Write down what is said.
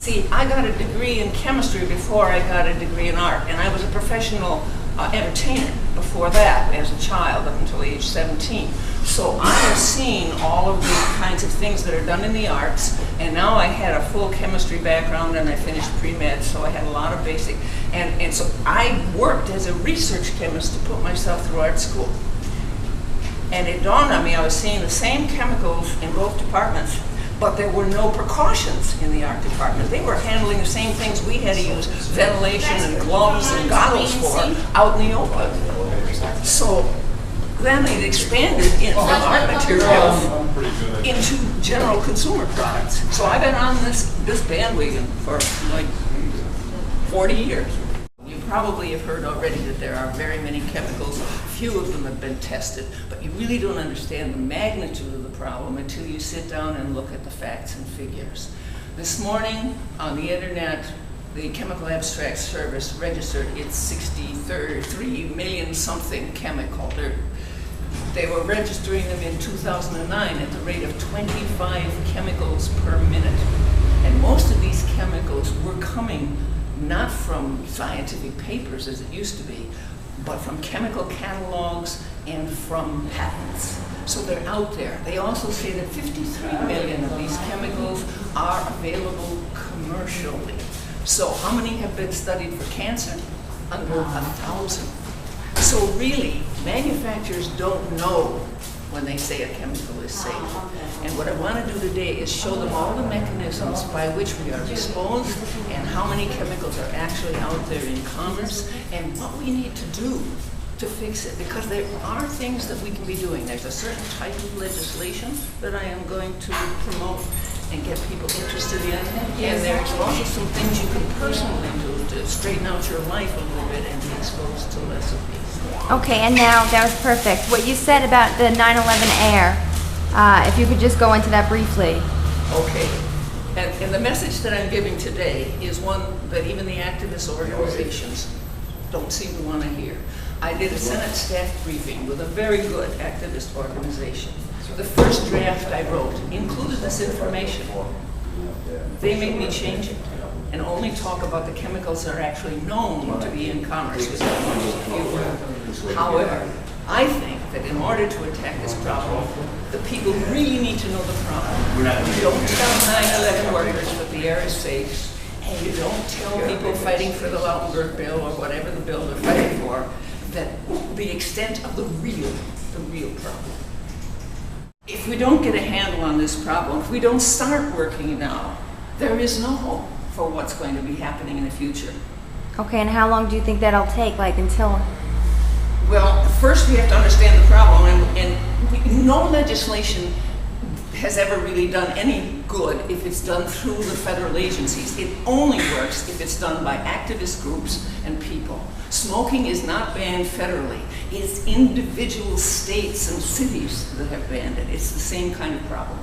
See, I got a degree in chemistry before I got a degree in art, and I was a professional entertainer before that as a child up until age 17. So I have seen all of the kinds of things that are done in the arts, and now I had a full chemistry background and I finished pre-med, so I had a lot of basic, and so I worked as a research chemist to put myself through art school. And it dawned on me I was seeing the same chemicals in both departments, but there were no precautions in the art department. They were handling the same things we had to use ventilation and gloves and goggles for out in the open. So then it expanded from art materials into general consumer products. So I've been on this bandwagon for like 40 years. You probably have heard already that there are very many chemicals. Few of them have been tested, but you really don't understand the magnitude of the problem until you sit down and look at the facts and figures. This morning on the internet, the Chemical Abstract Service registered its 63 million something chemical. They were registering them in 2009 at the rate of 25 chemicals per minute. And most of these chemicals were coming not from scientific papers as it used to be, but from chemical catalogs and from patents. So they're out there. They also say that 53 million of these chemicals are available commercially. So how many have been studied for cancer? Under 1,000. So really, manufacturers don't know when they say a chemical is safe. And what I want to do today is show them all the mechanisms by which we are exposed and how many chemicals are actually out there in commerce and what we need to do to fix it. Because there are things that we can be doing. There's a certain type of legislation that I am going to promote and get people interested in. And there's also some things you can personally do to straighten out your life a little bit and be exposed to less of these. Okay, and now that was perfect. What you said about the 9/11 air, if you could just go into that briefly. Okay, and the message that I'm giving today is one that even the activist organizations don't seem to want to hear. I did a Senate staff briefing with a very good activist organization. The first draft I wrote included this information. They made me change it and only talk about the chemicals that are actually known to be in commerce with fewer. However, I think that in order to attack this problem, the people really need to know the problem. You don't tell 9/11 workers that the air is safe, and you don't tell people fighting for the Lautenberg bill or whatever the bill they're fighting for that the extent of the real problem. If we don't get a handle on this problem, if we don't start working now, there is no hope for what's going to be happening in the future. Okay, and how long do you think that'll take, like until? Well, first we have to understand the problem, and no legislation has ever really done any good if it's done through the federal agencies. It only works if it's done by activist groups and people. Smoking is not banned federally. It's individual states and cities that have banned it. It's the same kind of problem.